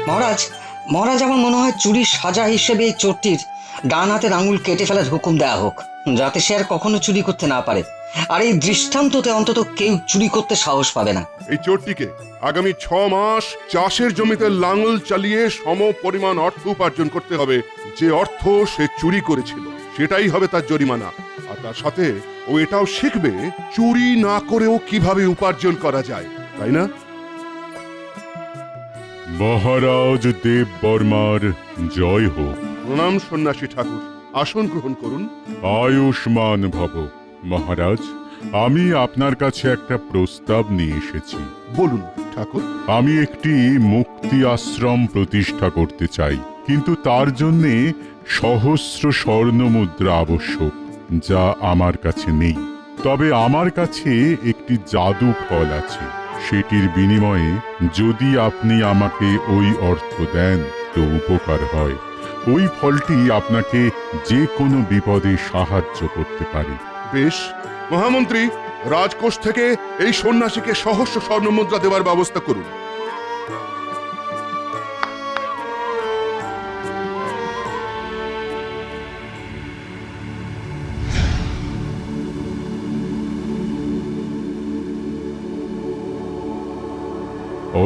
মহারাজ, মহারাজ আমার মনে হয় চুরির সাজা হিসেবে এই চোরটির ডান হাতের আঙুল কেটে ফেলার হুকুম দেওয়া হোক, যাতে সে আর কখনো চুরি করতে না পারে। আর এই দৃষ্টান্ততে অন্তত কেউ চুরি করতে সাহস পাবে না। এই চোরটিকে আগামী 6 মাস চাষের জমিতে লাঙল চালিয়ে সম পরিমাণ অর্থ উপার্জন করতে হবে। যে অর্থ সে চুরি করেছিল সেটাই হবে তার জরিমানা। আর তার সাথে ও এটাও শিখবে চুরি না করেও কিভাবে উপার্জন করা যায়, তাই না? মহারাজ দেব বর্মার জয় হোক। প্রণাম সন্ন্যাসী ঠাকুর, আসন গ্রহণ করুন। আয়ুষ্মান ভব। মহারাজ, আমি আপনার কাছে একটা প্রস্তাব নিয়ে এসেছি। বলুন ঠাকুর। আমি একটি মুক্তি আশ্রম প্রতিষ্ঠা করতে চাই, কিন্তু তার জন্য সহস্র স্বর্ণ মুদ্রা আবশ্যক, যা আমার কাছে নেই। তবে আমার কাছে একটি জাদু ফল আছে। সেটির বিনিময়ে যদি আপনি আমাকে ওই অর্থ দেন তো উপকার হয়। ওই ফলটি আপনাকে যে কোনো বিপদে সাহায্য করতে পারে। বেশ, মহামন্ত্রী, রাজকোষ থেকে এই সন্ন্যাসীকে সহস্র স্বর্ণ মুদ্রা দেওয়ার ব্যবস্থা করুন।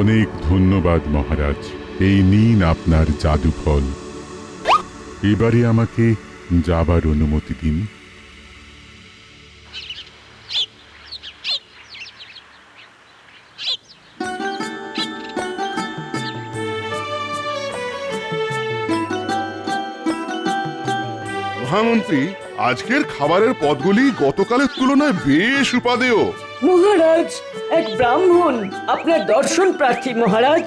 অনেক ধন্যবাদ মহারাজ। এই নিন আপনার জাদু ফল। এবারে আমাকে যাবার অনুমতি দিন। মহামন্ত্রী, আজকের খাবারের পদগুলি গতকালের তুলনায় বেশ উপাদেয়। মহারাজ, এক ব্রাহ্মণ আপনার দর্শন প্রার্থী মহারাজ।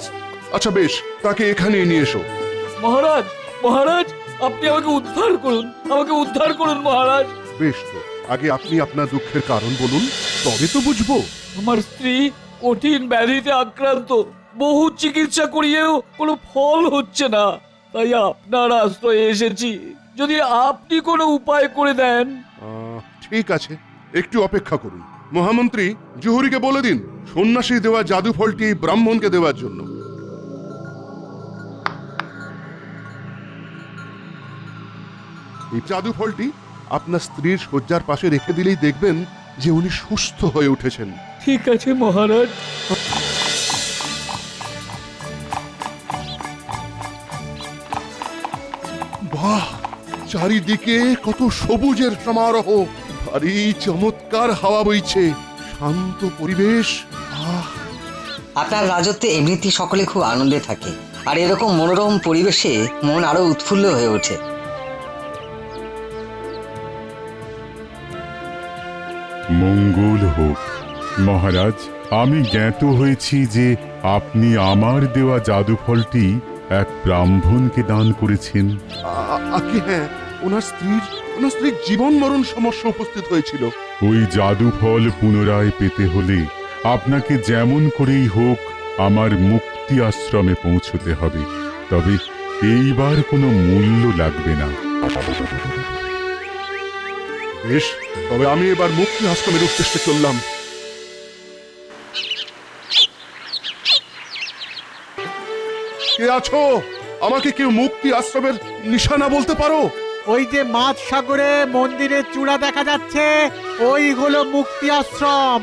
আচ্ছা বেশ, তাকে এখানে নিয়ে এসো। মহারাজ, মহারাজ, আপনি আমাকে উদ্ধার করুন, আমাকে উদ্ধার করুন মহারাজ। বেশ, তো আগে আপনি আপনার দুঃখের কারণ বলুন, তবে তো বুঝবো। আমার স্ত্রী কঠিন ব্যাধিতে আক্রান্ত, বহু চিকিৎসা করিয়েও কোনো ফল হচ্ছে না, তাই আপনার আশ্রয়ে এসেছি। যদি আপনি কোনো উপায় করে দেন। ঠিক আছে, একটু অপেক্ষা করুন। মহামন্ত্রী, জহুরিকে বলে দিন সন্ন্যাসী দেওয়া জাদু ফলটি এই ব্রাহ্মণকে দেওয়ার জন্য। এই জাদু ফলটি আপনার স্ত্রীর শয্যার পাশে রেখে দিলেই দেখবেন যে উনি সুস্থ হয়ে উঠেছেন। ঠিক আছে মহারাজ। বাহ, চারিদিকে কত সবুজের সমারোহ, ভারী চমৎকার হাওয়া বইছে, শান্ত পরিবেশ। আপনার রাজত্বে এমনিতেই সকলে খুব আনন্দে থাকে, আর এরকম মনোরম পরিবেশে মন আরো উৎফুল্ল হয়ে ওঠে। মঙ্গল হোক। মহারাজ, আমি জ্ঞাত হয়েছি যে আপনি আমার দেওয়া জাদু ফলটি এক ব্রাহ্মণকে দান করেছেন। আগে হ্যাঁ, ওনার স্ত্রীর জীবন মরণ সমস্যা উপস্থিত হয়েছিল। ওই জাদু ফল পুনরায় পেতে হলে আপনাকে যেমন করেই হোক আমার মুক্তি আশ্রমে পৌঁছতে হবে। তবে এইবার কোনো মূল্য লাগবে না। বেশ, তবে আমি এবার মুক্তি আশ্রমের উদ্দেশ্যে চললাম। কে আছো? আমাকে কেউ মুক্তি আশ্রমের নিশানা বলতে পারো? ওই যে মাঝ সাগরে মন্দিরের চূড়া দেখা যাচ্ছে, ওই হলো মুক্তি আশ্রম।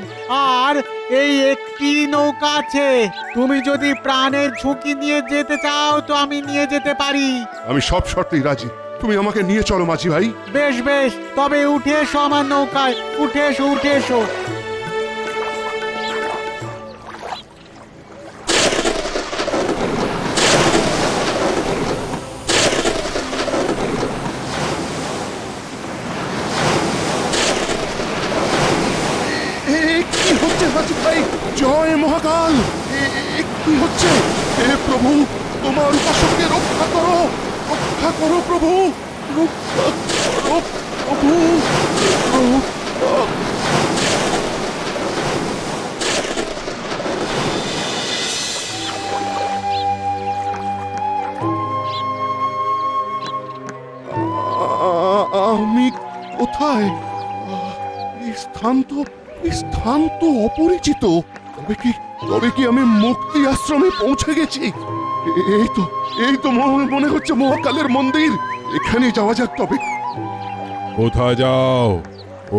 আর এই একটি নৌকা আছে, তুমি যদি প্রাণের ঝুঁকি নিয়ে যেতে চাও তো আমি নিয়ে যেতে পারি। আমি সব শর্তেই রাজি, তুমি আমাকে নিয়ে চলো মাঝি ভাই। বেশ বেশ, তবে উঠে এসো আমার নৌকায়, উঠে এসো উঠে এসো। কি হচ্ছে মাঝি ভাই? জয় মহাকাল! কি হচ্ছে? হে প্রভু, তোমার উপাসককে রক্ষা করো, রক্ষা করো প্রভু, রক্ষা করো প্রভু। আমি কোথায়? এই স্থান তো অপরিচিত। তবে কি আমি মুক্তি আশ্রমে পৌঁছে গেছি? এই তো মনে হচ্ছে মহাকালের মন্দির। এখানে যাওয়া যাক তবে। কোথায় যাও?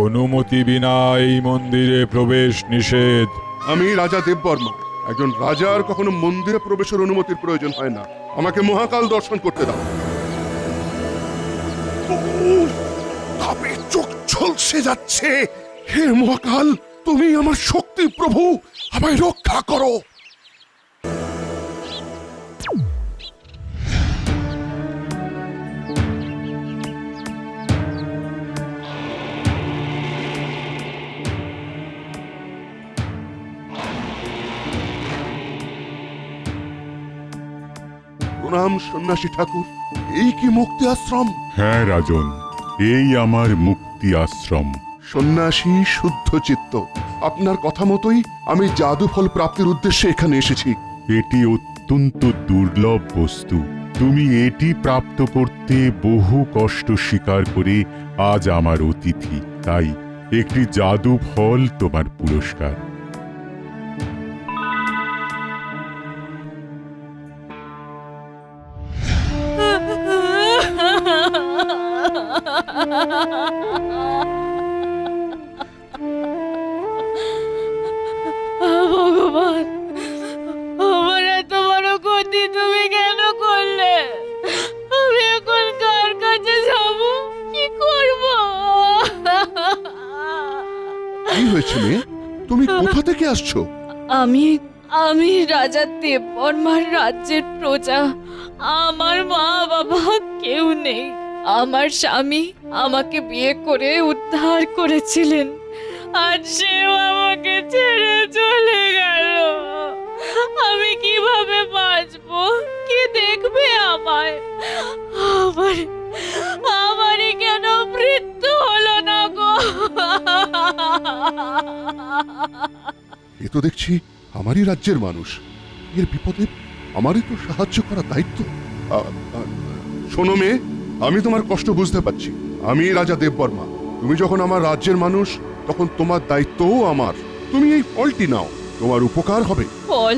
অনুমতি বিনা এই মন্দিরে প্রবেশ নিষেধ। আমি রাজা দেববর্মা। একজন রাজার কখনো মন্দিরে প্রবেশের অনুমতির প্রয়োজন হয় না। আমাকে মহাকাল দর্শন করতে দাও। উফ, তাপে চোখ ঝলসে যাচ্ছে। হে মহাকাল, তুমি আমার শক্তি প্রভু, আমায় রক্ষা করো। প্রণাম সন্ন্যাসী ঠাকুর। এই কি মুক্তি আশ্রম? হ্যাঁ রাজন, এই আমার মুক্তি আশ্রম। সন্ন্যাসী শুদ্ধ চিত্ত। আপনার কথা মতোই আমি জাদু ফল প্রাপ্তির উদ্দেশ্যে এখানে এসেছি। এটি অত্যন্ত দুর্লভ বস্তু। তুমি এটি প্রাপ্ত করতে বহু কষ্ট স্বীকার করে আজ আমার অতিথি। তাই একটি জাদু ফল তোমার পুরস্কার। ভগবান, আমার এত বড় ক্ষতি তুমি কেন করলে? আমি এখন কার কাছে যাব, কি করব? কি হয়েছে মেয়ে? তুমি কোথা থেকে আসছো? আমি আমি রাজা দেববর্মার রাজ্যের প্রজা। আমার মা বাবা কেউ নেই। আমার স্বামী আমাকে বিয়ে করে উদ্ধার করেছিলেন, আর সেও আমাকে ছেড়ে চলে গেল। আমি কিভাবে বাঁচবো? কে দেখবে আমায়? আমারই কেন মৃত্যু হলো না গো? এ তো দেখছি আমারই রাজ্যের মানুষ। এর বিপদে আমারই তো সাহায্য করা দায়িত্ব। শোনো মেয়ে, আমি তোমার কষ্ট বুঝতে পারছি। আমি রাজা দেববর্মা। তুমি যখন আমার রাজ্যের মানুষ, তখন তোমার দায়িত্বও আমার। তুমি এই ফলটি নাও, তোমার উপকার হবে। ফল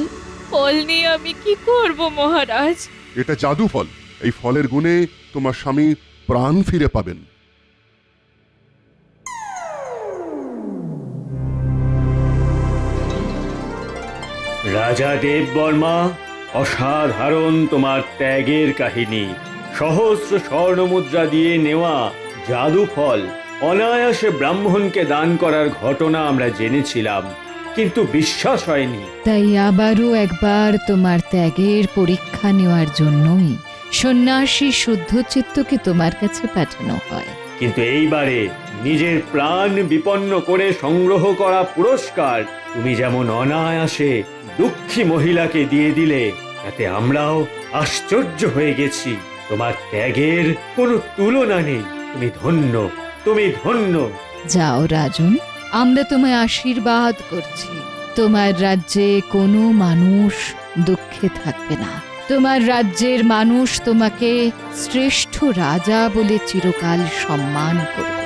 ফল নিয়ে আমি কি করব মহারাজ? এটা জাদু ফল। এই ফলের গুণে তোমার স্বামী প্রাণ ফিরে পাবেন। রাজা দেববর্মা, অসাধারণ তোমার ত্যাগের কাহিনী। সহস্র স্বর্ণমুদ্রা দিয়ে নেওয়া জাদু ফল অনায়াসে ব্রাহ্মণকে দান করার ঘটনা আমরা জেনেছিলাম, কিন্তু বিশ্বাস হয়নি। তাই আবারও একবার তোমার ত্যাগের পরীক্ষা নেওয়ার জন্যই সন্ন্যাসী শুদ্ধচিত্তকে তোমার কাছে পাঠানো হয়। কিন্তু এইবারে নিজের প্রাণ বিপন্ন করে সংগ্রহ করা পুরস্কার তুমি যেমন অনায়াসে দুঃখী মহিলাকে দিয়ে দিলে, তাতে আমরাও আশ্চর্য হয়ে গেছি। তোমার ত্যাগের কোনো তুলনা নেই। তুমি ধন্য, তুমি ধন্য। যাও রাজন, আমরা তোমায় আশীর্বাদ করছি। তোমার রাজ্যে কোনো মানুষ দুঃখে থাকবে না। তোমার রাজ্যের মানুষ তোমাকে শ্রেষ্ঠ রাজা বলে চিরকাল সম্মান করবে।